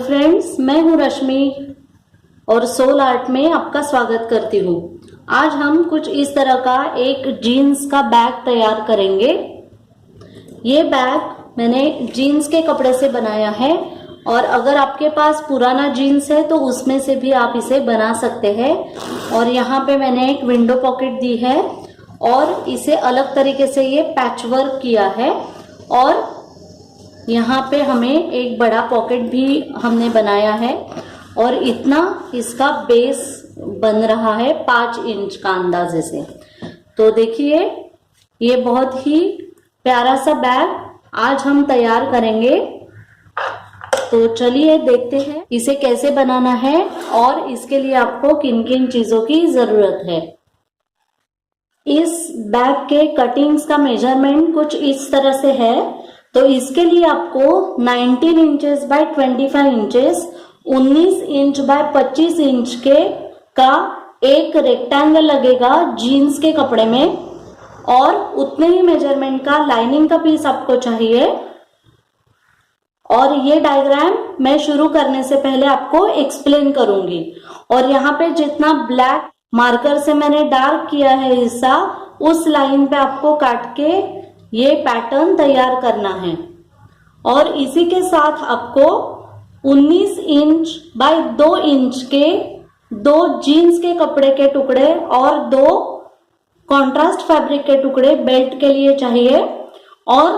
Friends, मैं हूं रश्मि और सोल आर्ट में आपका स्वागत करती हूं। आज हम कुछ इस तरह का एक जीन्स का बैग तैयार करेंगे। ये बैग मैंने जीन्स के कपड़े से बनाया है और अगर आपके पास पुराना जीन्स है तो उसमें से भी आप इसे बना सकते हैं। और यहाँ पे मैंने एक विंडो पॉकेट दी है और इसे अलग तरीके से ये पैच वर्क किया है और यहाँ पे हमें एक बड़ा पॉकेट भी हमने बनाया है और इतना इसका बेस बन रहा है 5 इंच का अंदाजे से। तो देखिए, ये बहुत ही प्यारा सा बैग आज हम तैयार करेंगे। तो चलिए देखते हैं इसे कैसे बनाना है और इसके लिए आपको किन किन चीजों की जरूरत है। इस बैग के कटिंग्स का मेजरमेंट कुछ इस तरह से है। तो इसके लिए आपको 19 inches bye 25 inches 19 inch by 25 inch का एक रेक्टेंगल लगेगा जीन्स के कपड़े में और उतने ही मेजरमेंट का लाइनिंग का पीस आपको चाहिए। और ये डायग्राम मैं शुरू करने से पहले आपको एक्सप्लेन करूंगी। और यहाँ पे जितना ब्लैक मार्कर से मैंने डार्क किया है हिस्सा, उस लाइन पे आपको काट के ये पैटर्न तैयार करना है। और इसी के साथ आपको 19 इंच बाय 2 इंच के 2 जीन्स के कपड़े के टुकड़े और 2 कॉन्ट्रास्ट फैब्रिक के टुकड़े बेल्ट के लिए चाहिए। और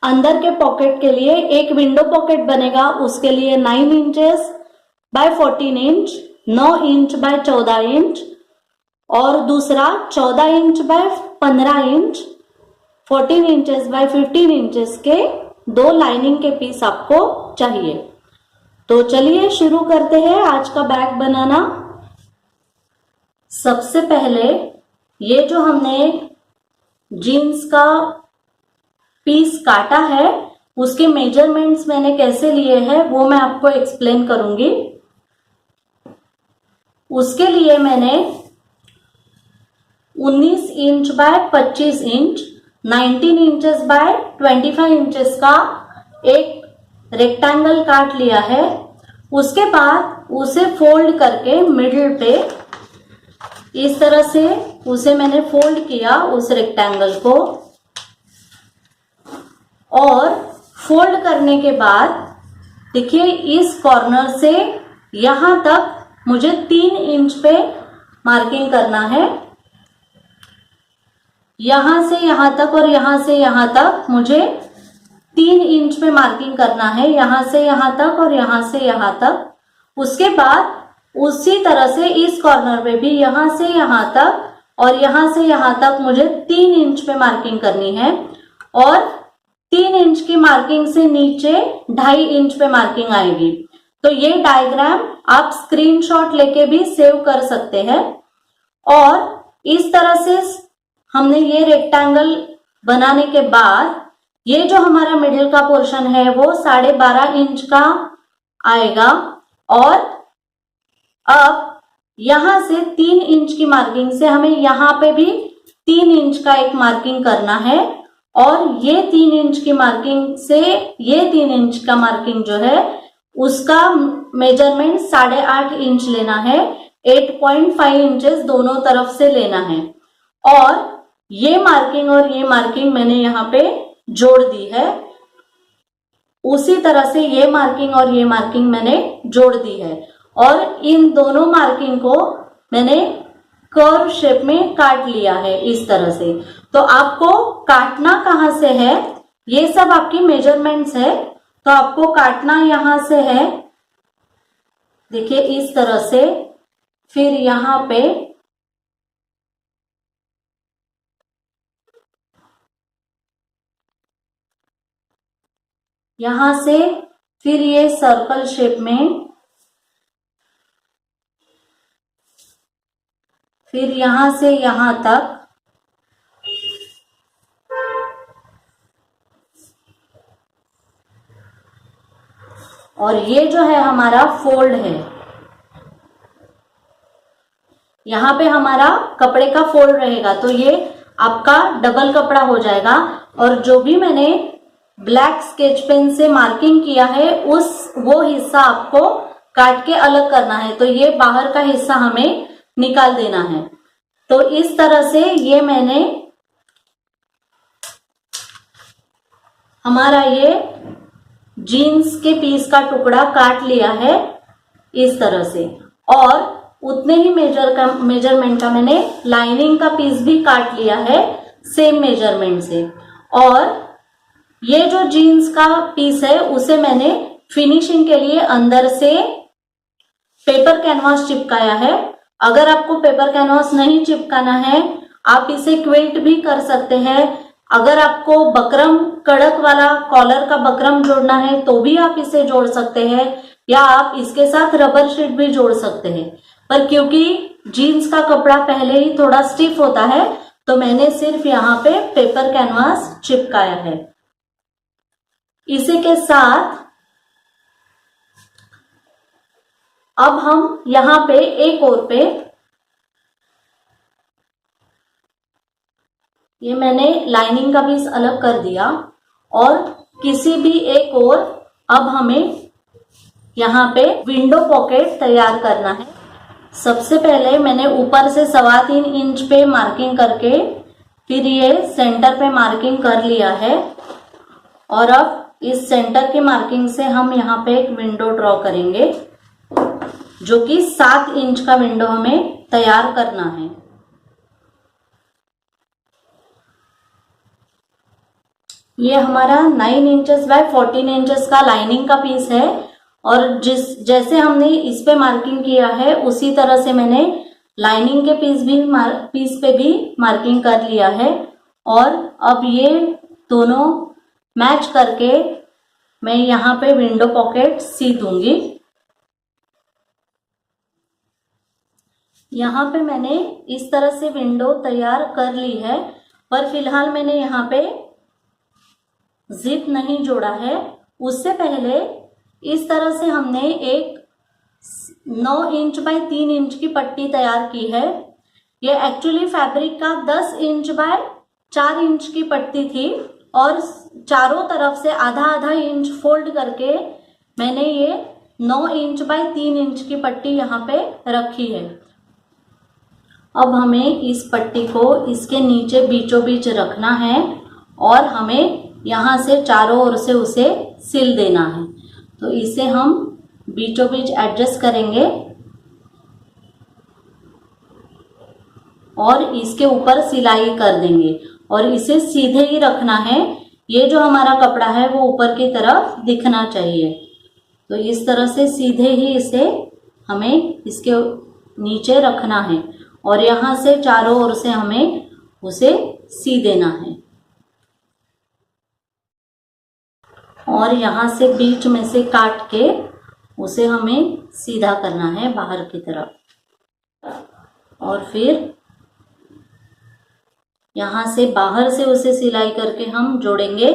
अंदर के पॉकेट के लिए एक विंडो पॉकेट बनेगा, उसके लिए 9 inches bye 14 inch 9 inch by 14 inch और दूसरा 14 inch by 15 inch 14 inches bye 15 inches के 2 लाइनिंग के पीस आपको चाहिए। तो चलिए शुरू करते हैं आज का बैग बनाना। सबसे पहले ये जो हमने जीन्स का पीस काटा है उसके मेजरमेंट्स मैंने कैसे लिए हैं वो मैं आपको एक्सप्लेन करूंगी। उसके लिए मैंने 19 inch by 25 inch 19 inches bye 25 inches का एक रेक्टेंगल काट लिया है। उसके बाद उसे फोल्ड करके मिडिल पे इस तरह से उसे मैंने फोल्ड किया उस रेक्टेंगल को। और फोल्ड करने के बाद देखिए, इस कॉर्नर से यहां तक मुझे 3 इंच पे मार्किंग करना है। यहां से यहां तक और यहां से यहां तक मुझे 3 इंच पे मार्किंग करना है, यहां से यहां तक और यहां से यहां तक। उसके बाद उसी तरह से इस कॉर्नर पे भी यहां से यहां तक और यहां से यहां तक मुझे 3 इंच पे मार्किंग करनी है। और 3 इंच की मार्किंग से नीचे 2.5 इंच पे मार्किंग आएगी। तो ये डायग्राम आप स्क्रीनशॉट लेके भी सेव कर सकते हैं। और इस तरह से हमने ये रेक्टेंगल बनाने के बाद ये जो हमारा मिडिल का पोर्शन है वो 12.5 इंच का आएगा। और अब यहां से 3 इंच की मार्किंग से हमें यहां पे भी 3 इंच का एक मार्किंग करना है। और ये 3 इंच की मार्किंग से ये 3 इंच का मार्किंग जो है उसका मेजरमेंट 8.5 इंच लेना है। 8.5 इंचेस दोनों तरफ से लेना है। और ये मार्किंग और ये मार्किंग मैंने यहाँ पे जोड़ दी है। उसी तरह से ये मार्किंग और ये मार्किंग मैंने जोड़ दी है। और इन दोनों मार्किंग को मैंने कर्व शेप में काट लिया है इस तरह से। तो आपको काटना कहाँ से है, ये सब आपकी मेजरमेंट्स है। तो आपको काटना यहां से है, देखिए इस तरह से। फिर यहां पे यहां से फिर ये सर्कल शेप में, फिर यहां से यहां तक। और ये जो है हमारा फोल्ड है, यहाँ पे हमारा कपड़े का फोल्ड रहेगा। तो ये आपका डबल कपड़ा हो जाएगा। और जो भी मैंने ब्लैक स्केच पेन से मार्किंग किया है वो हिस्सा आपको काट के अलग करना है। तो ये बाहर का हिस्सा हमें निकाल देना है। तो इस तरह से ये मैंने हमारा ये जीन्स के पीस का टुकड़ा काट लिया है इस तरह से, और उतने ही मेजरमेंट का मैंने लाइनिंग का पीस भी काट लिया है सेम मेजरमेंट से। और ये जो जीन्स का पीस है उसे मैंने फिनिशिंग के लिए अंदर से पेपर कैनवास चिपकाया है। अगर आपको पेपर कैनवास नहीं चिपकाना है, आप इसे क्विल्ट भी कर सकते हैं। अगर आपको बकरम कड़क वाला कॉलर का बकरम जोड़ना है तो भी आप इसे जोड़ सकते हैं, या आप इसके साथ रबर शीट भी जोड़ सकते हैं। पर क्योंकि जीन्स का कपड़ा पहले ही थोड़ा स्टिफ होता है तो मैंने सिर्फ यहाँ पे पेपर कैनवास चिपकाया है। इसी के साथ अब हम यहाँ पे एक ओर पे ये मैंने लाइनिंग का पीस अलग कर दिया, और किसी भी एक ओर अब हमें यहाँ पे विंडो पॉकेट तैयार करना है। सबसे पहले मैंने ऊपर से 3.25 इंच पे मार्किंग करके फिर ये सेंटर पे मार्किंग कर लिया है, और अब इस सेंटर की मार्किंग से हम यहाँ पे एक विंडो ड्रॉ करेंगे जो कि 7 इंच का विंडो हमें तैयार करना है। ये हमारा 9 इंचेस बाय 14 इंचेस का लाइनिंग का पीस है, और जैसे हमने इस पे मार्किंग किया है उसी तरह से मैंने लाइनिंग के पीस पे भी मार्किंग कर लिया है। और अब ये दोनों मैच करके मैं यहाँ पे विंडो पॉकेट सी दूंगी। यहाँ पे मैंने इस तरह से विंडो तैयार कर ली है, पर फिलहाल मैंने यहाँ पे जिप नहीं जोड़ा है। उससे पहले इस तरह से हमने एक 9 इंच बाय 3 इंच की पट्टी तैयार की है। ये एक्चुअली फैब्रिक का 10 इंच बाय 4 इंच की पट्टी थी, और चारों तरफ से आधा आधा इंच फोल्ड करके मैंने ये 9 इंच बाय 3 इंच की पट्टी यहाँ पे रखी है। अब हमें इस पट्टी को इसके नीचे बीचों बीच रखना है, और हमें यहाँ से चारों ओर से उसे सिल देना है। तो इसे हम बीचों बीच एडजस्ट करेंगे और इसके ऊपर सिलाई कर देंगे, और इसे सीधे ही रखना है। ये जो हमारा कपड़ा है वो ऊपर की तरफ दिखना चाहिए। तो इस तरह से सीधे ही इसे हमें इसके नीचे रखना है, और यहाँ से चारों ओर से हमें उसे सी देना है, और यहाँ से बीच में से काट के उसे हमें सीधा करना है बाहर की तरफ, और फिर यहाँ से बाहर से उसे सिलाई करके हम जोड़ेंगे।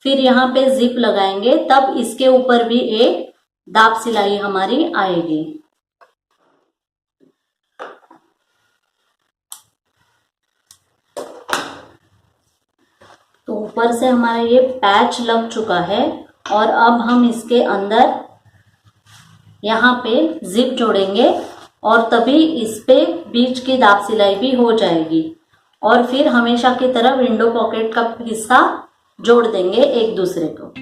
फिर यहाँ पे जिप लगाएंगे, तब इसके ऊपर भी एक दाब सिलाई हमारी आएगी। तो ऊपर से हमारा ये पैच लग चुका है, और अब हम इसके अंदर यहाँ पे जिप जोड़ेंगे, और तभी इस पे बीच की दाब सिलाई भी हो जाएगी। और फिर हमेशा की तरह विंडो पॉकेट का हिस्सा जोड़ देंगे एक दूसरे को।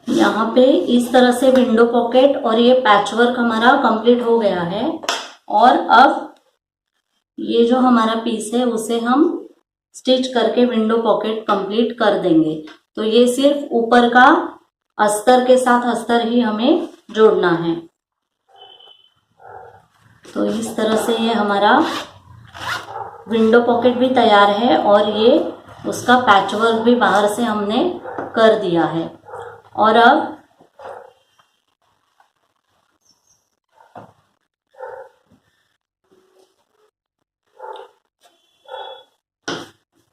यहाँ पे इस तरह से विंडो पॉकेट और ये पैचवर्क हमारा कंप्लीट हो गया है। और अब ये जो हमारा पीस है उसे हम स्टिच करके विंडो पॉकेट कंप्लीट कर देंगे। तो ये सिर्फ ऊपर का अस्तर के साथ अस्तर ही हमें जोड़ना है। तो इस तरह से ये हमारा विंडो पॉकेट भी तैयार है, और ये उसका पैचवर्क भी बाहर से हमने कर दिया है। और अब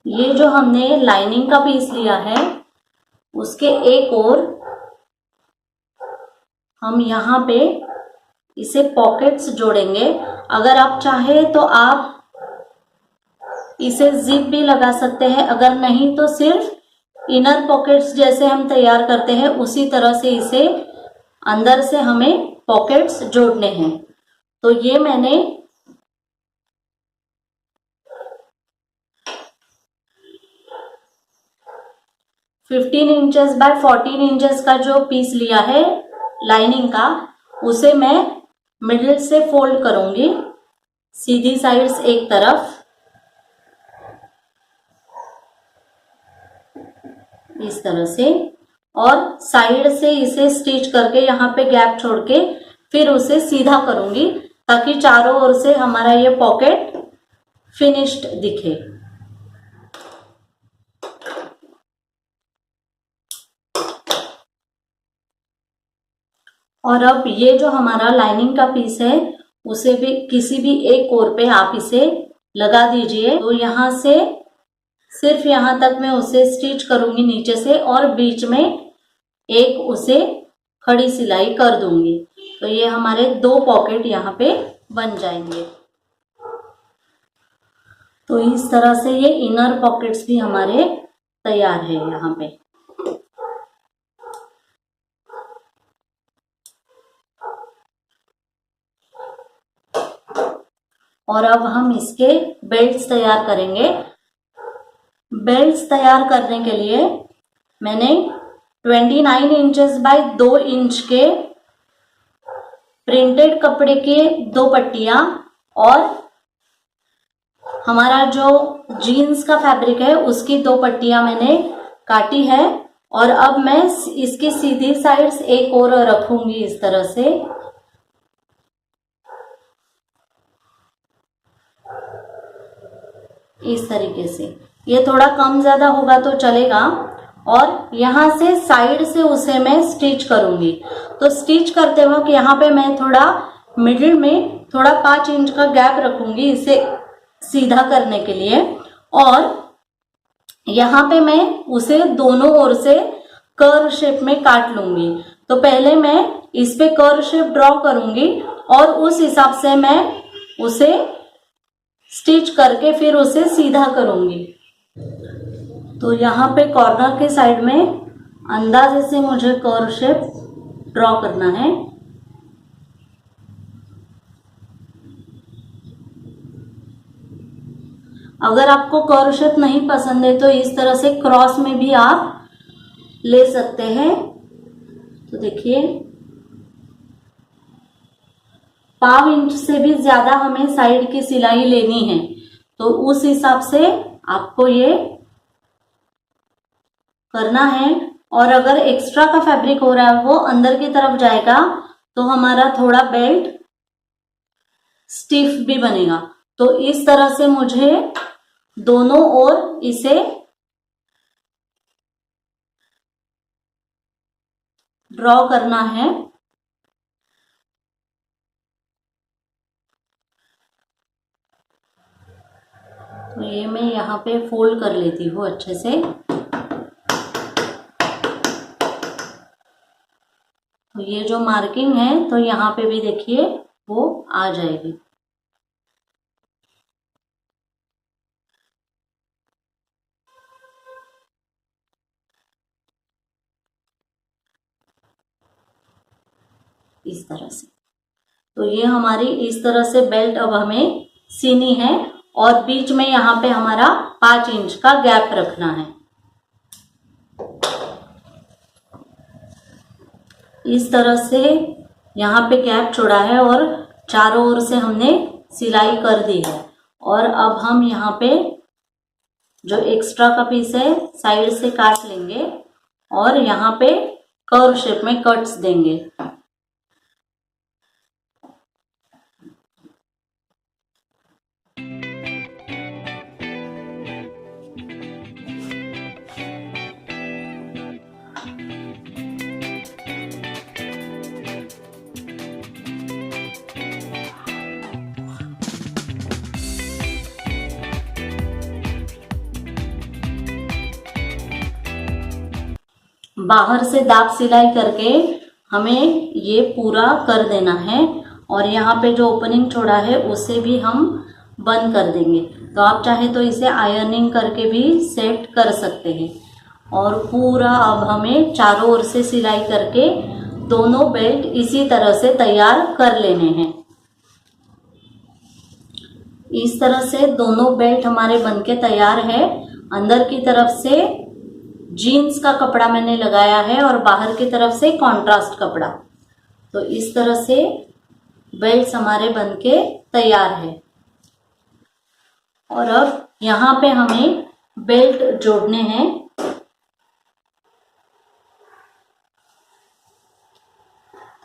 ये जो हमने लाइनिंग का पीस लिया है उसके एक और हम यहाँ पे इसे पॉकेट्स जोड़ेंगे। अगर आप चाहे तो आप इसे जिप भी लगा सकते हैं, अगर नहीं तो सिर्फ इनर पॉकेट्स जैसे हम तैयार करते हैं उसी तरह से इसे अंदर से हमें पॉकेट्स जोड़ने हैं। तो ये मैंने फिफ्टीन इंचेस बाय 14 इंचेस का जो पीस लिया है लाइनिंग का, उसे मैं मिडिल से फोल्ड करूंगी, सीधी साइड्स एक तरफ, इस तरह से, और साइड से इसे स्टिच करके यहाँ पे गैप छोड़ के फिर उसे सीधा करूंगी ताकि चारों ओर से हमारा ये पॉकेट फिनिश्ड दिखे। और अब ये जो हमारा लाइनिंग का पीस है उसे भी किसी भी एक कोर पे आप इसे लगा दीजिए। तो यहाँ से सिर्फ यहाँ तक मैं उसे स्टिच करूंगी नीचे से और बीच में एक उसे खड़ी सिलाई कर दूंगी। तो ये हमारे 2 पॉकेट यहाँ पे बन जाएंगे। तो इस तरह से ये इनर पॉकेट्स भी हमारे तैयार है यहाँ पे। और अब हम इसके बेल्ट्स तैयार करेंगे। बेल्ट्स तैयार करने के लिए मैंने 29 इंचेस बाय 2 इंच के प्रिंटेड कपड़े के 2 पट्टियां और हमारा जो जीन्स का फैब्रिक है उसकी 2 पट्टियां मैंने काटी है। और अब मैं इसकी सीधी साइड्स एक और रखूंगी इस तरह से। इस तरीके से ये थोड़ा कम ज्यादा होगा तो चलेगा। और यहाँ से साइड से उसे मैं स्टिच करूंगी। तो स्टिच करते वक्त यहाँ पे मैं थोड़ा मिडिल में थोड़ा 5 इंच का गैप रखूंगी इसे सीधा करने के लिए। और यहाँ पे मैं उसे दोनों ओर से कर्व शेप में काट लूंगी। तो पहले मैं इस पे कर्व शेप ड्रॉ करूंगी और उस हिसाब से मैं उसे स्टिच करके फिर उसे सीधा करूंगी। तो यहाँ पे कॉर्नर के साइड में अंदाजे से मुझे कर्व शेप ड्रॉ करना है। अगर आपको कर्व शेप नहीं पसंद है तो इस तरह से क्रॉस में भी आप ले सकते हैं। तो देखिए 1/2 इंच से भी ज्यादा हमें साइड की सिलाई लेनी है। तो उस हिसाब से आपको ये करना है। और अगर एक्स्ट्रा का फैब्रिक हो रहा है वो अंदर की तरफ जाएगा तो हमारा थोड़ा बेल्ट स्टिफ भी बनेगा। तो इस तरह से मुझे दोनों ओर इसे ड्रॉ करना है। तो ये मैं यहाँ पे फोल्ड कर लेती हूँ अच्छे से। तो ये जो मार्किंग है तो यहाँ पे भी देखिए वो आ जाएगी। इस तरह से। तो ये हमारी इस तरह से बेल्ट अब हमें सीनी है और बीच में यहाँ पे हमारा 5 इंच का गैप रखना है। इस तरह से यहाँ पे गैप छोड़ा है और चारों ओर से हमने सिलाई कर दी है। और अब हम यहाँ पे जो एक्स्ट्रा का पीस है साइड से काट लेंगे और यहाँ पे कर्व शेप में कट्स देंगे। बाहर से दाब सिलाई करके हमें ये पूरा कर देना है और यहाँ पे जो ओपनिंग छोड़ा है उसे भी हम बंद कर देंगे। तो आप चाहे तो इसे आयरनिंग करके भी सेट कर सकते हैं। और पूरा अब हमें चारों ओर से सिलाई करके दोनों बेल्ट इसी तरह से तैयार कर लेने हैं। इस तरह से दोनों बेल्ट हमारे बनके तैयार है। अंदर की तरफ से जीन्स का कपड़ा मैंने लगाया है और बाहर की तरफ से कॉन्ट्रास्ट कपड़ा। तो इस तरह से बेल्ट हमारे बनके तैयार है। और अब यहाँ पे हमें बेल्ट जोड़ने हैं।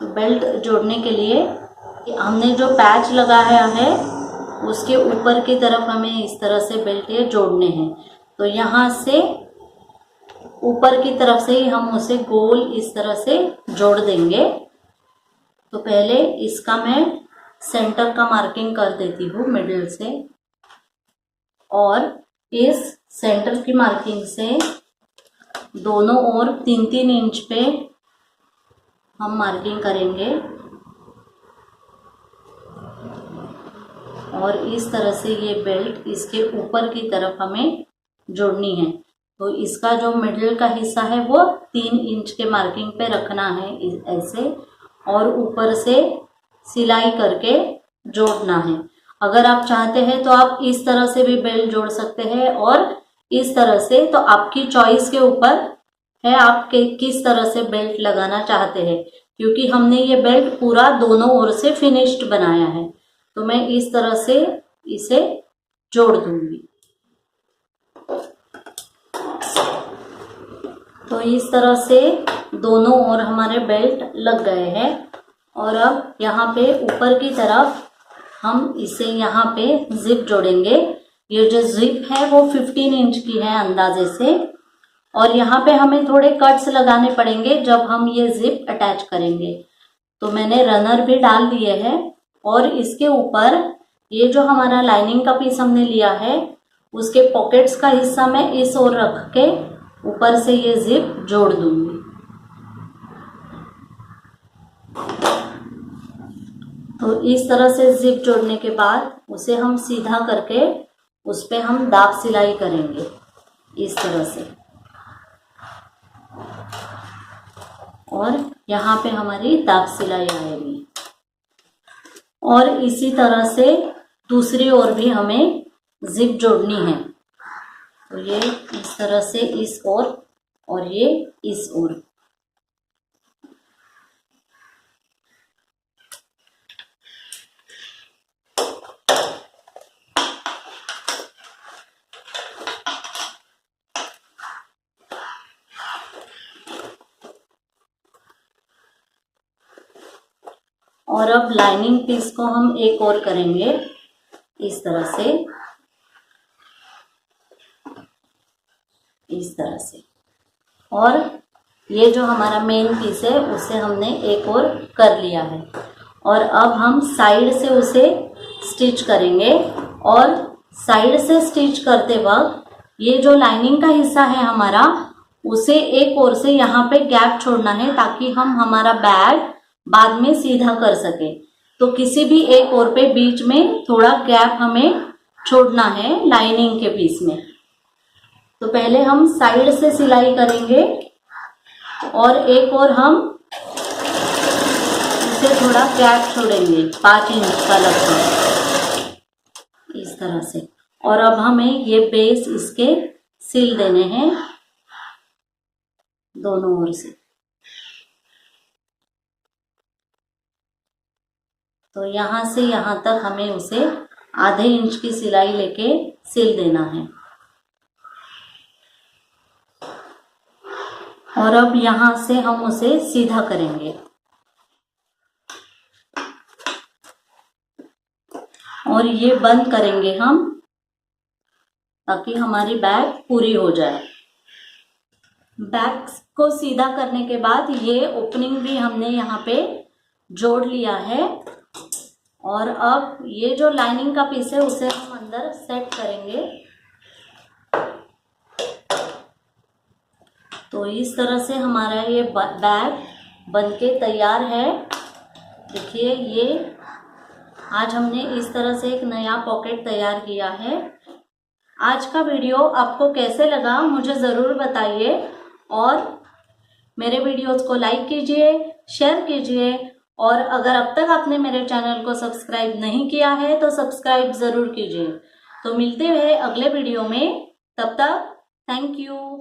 तो बेल्ट जोड़ने के लिए हमने जो पैच लगाया है उसके ऊपर की तरफ हमें इस तरह से बेल्ट ये जोड़ने हैं। तो यहाँ से ऊपर की तरफ से ही हम उसे गोल इस तरह से जोड़ देंगे। तो पहले इसका मैं सेंटर का मार्किंग कर देती हूँ मिडिल से, और इस सेंटर की मार्किंग से दोनों ओर 3-3 इंच पे हम मार्किंग करेंगे और इस तरह से ये बेल्ट इसके ऊपर की तरफ हमें जोड़नी है। तो इसका जो मिडिल का हिस्सा है वो 3 इंच के मार्किंग पे रखना है ऐसे, और ऊपर से सिलाई करके जोड़ना है। अगर आप चाहते हैं तो आप इस तरह से भी बेल्ट जोड़ सकते हैं और इस तरह से, तो आपकी चॉइस के ऊपर है आप किस तरह से बेल्ट लगाना चाहते हैं। क्योंकि हमने ये बेल्ट पूरा दोनों ओर से फिनिश्ड बनाया है, तो मैं इस तरह से इसे जोड़ दूंगी। तो इस तरह से दोनों ओर हमारे बेल्ट लग गए हैं। और अब यहाँ पे ऊपर की तरफ हम इसे यहाँ पे जिप जोड़ेंगे। ये जो जिप है वो 15 इंच की है अंदाजे से, और यहाँ पे हमें थोड़े कट्स लगाने पड़ेंगे जब हम ये जिप अटैच करेंगे। तो मैंने रनर भी डाल दिए हैं और इसके ऊपर ये जो हमारा लाइनिंग का पीस हमने लिया है उसके पॉकेट्स का हिस्सा मैं इस ओर रख के ऊपर से ये जिप जोड़ दूंगी। तो इस तरह से जिप जोड़ने के बाद उसे हम सीधा करके उस पे हम दाब सिलाई करेंगे इस तरह से, और यहाँ पे हमारी दाब सिलाई आएगी। और इसी तरह से दूसरी ओर भी हमें जिप जोड़नी है। तो ये इस तरह से इस ओर और ये इस ओर। और अब लाइनिंग पीस को हम एक और करेंगे इस तरह से, इस तरह से। और ये जो हमारा मेन पीस है उसे हमने एक और कर लिया है। और अब हम साइड से उसे स्टिच करेंगे। और साइड से स्टिच करते वक्त ये जो लाइनिंग का हिस्सा है हमारा, उसे एक ओर से यहाँ पे गैप छोड़ना है ताकि हम हमारा बैग बाद में सीधा कर सके। तो किसी भी एक ओर पे बीच में थोड़ा गैप हमें छोड़ना है लाइनिंग के पीस में। तो पहले हम साइड से सिलाई करेंगे और एक और हम इसे थोड़ा गैप छोड़ेंगे 5 इंच का लगभग इस तरह से। और अब हमें ये बेस इसके सिल देने हैं दोनों ओर से। तो यहाँ से यहाँ तक हमें उसे आधे इंच की सिलाई लेके सिल देना है। और अब यहाँ से हम उसे सीधा करेंगे और ये बंद करेंगे हम ताकि हमारी बैग पूरी हो जाए। बैग को सीधा करने के बाद ये ओपनिंग भी हमने यहाँ पे जोड़ लिया है। और अब ये जो लाइनिंग का पीस है उसे हम अंदर सेट करेंगे। तो इस तरह से हमारा ये बैग बनके तैयार है। देखिए ये आज हमने इस तरह से एक नया पॉकेट तैयार किया है। आज का वीडियो आपको कैसे लगा मुझे ज़रूर बताइए और मेरे वीडियोस को लाइक कीजिए, शेयर कीजिए और अगर अब तक आपने मेरे चैनल को सब्सक्राइब नहीं किया है तो सब्सक्राइब ज़रूर कीजिए। तो मिलते हैं अगले वीडियो में, तब तक थैंक यू।